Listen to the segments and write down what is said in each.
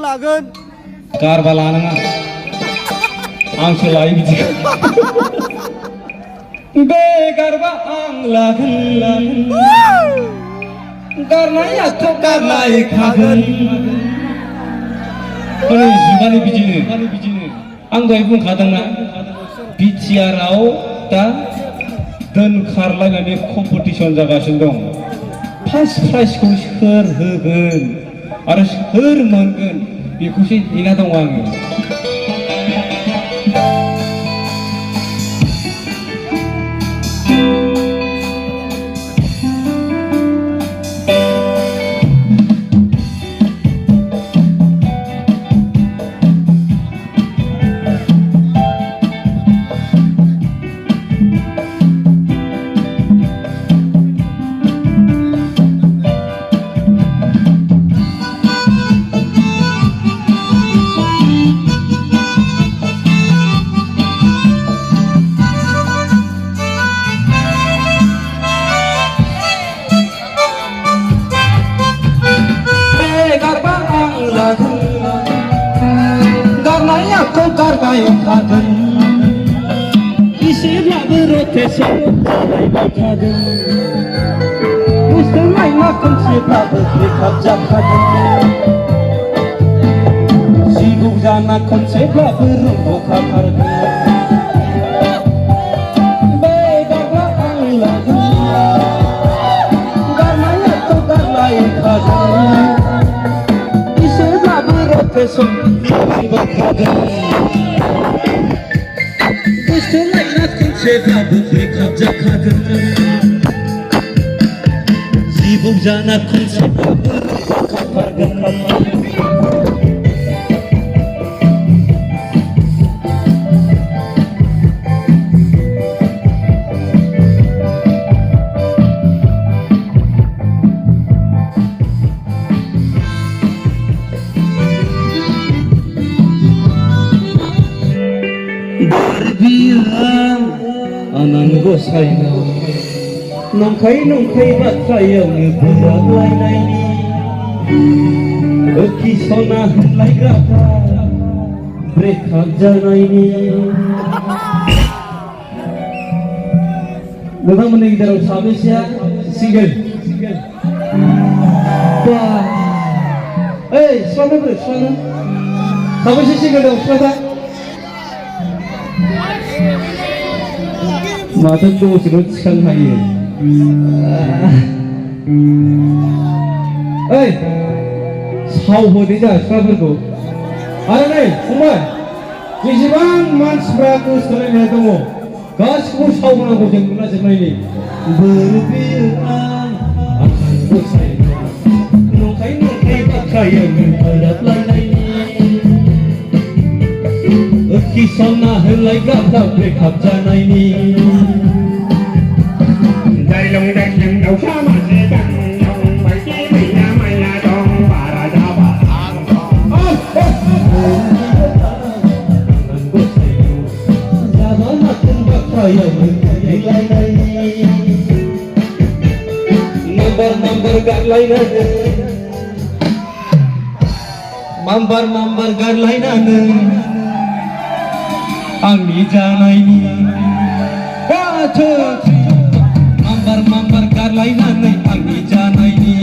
लागोन गारबा लानाङा आंसो लायो बिदिखौ बे गारबा आं लागोन गारनायाथ' गारलायखागोन माने जुगानि बिदिनो आं दहाय बुंखादोंना बिटिआरआव दा दोनखारलायनानै कम्पिटिसन जागासिनो दं फार्स्ट प्राइजखौ सोर होगोन आरो सोर मोनगोन बेखौसो नेना दं आङो गारगायखागोन एसेब्लाबो रटेसन जालायबाय थागोन बोसोरनायना खनसेब्लाबो ब्रेकआप जाखागोन जिबौ जाना खनसेब्लाबो रोंबोखाथारगोन बे गारबा आं लागोन गारनायाथ' गारलायखागोन एसेब्लाबो रटेसन जालायबाय थागोन खनसेब्लाबो ब्रेकआप जाखागोन जिबौ जाना खनसेब्लाबो रोंबोखाथारगोन आनान गसाइनाव नंखाय बाथ्रायावनो बोराबलायनायनि किसना होनलायग्राफ्रा ब्रेकआप जानायनि नोंथांमोननि गेजेराव साबेसेया सिंगेल ओइ सिख्लाफोर साबेसे सिंगेल दं सिख्लाफ्रा माथो दसेल' थिखांनो हायो ओइ सावहोदो जोंहा सिख्लाफोरखौ आरो नै फंबाय जेसेबां मानसिफ्रा गोसोथोलायनाय दङ गासिखौबो सावनांगौ जों नुनाजोबनायनि बोर बियो आं गसाइनाव नंखाय बाथ्रायावनो बोराबलायनायनि किसना होनलायग्राफ्रा ब्रेकआप जानायनि दाइलं दाउसा मासे दं बायदि मैया माया दं बारा जाबा जाबा माथों बाथ्रायावनो गारलायनायनि नाम्बार गारलायनानै माम्बार गारलायनानै आंनि जानायनि बाथो माम्बार गारलायनानै आंनि जानायनि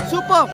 Super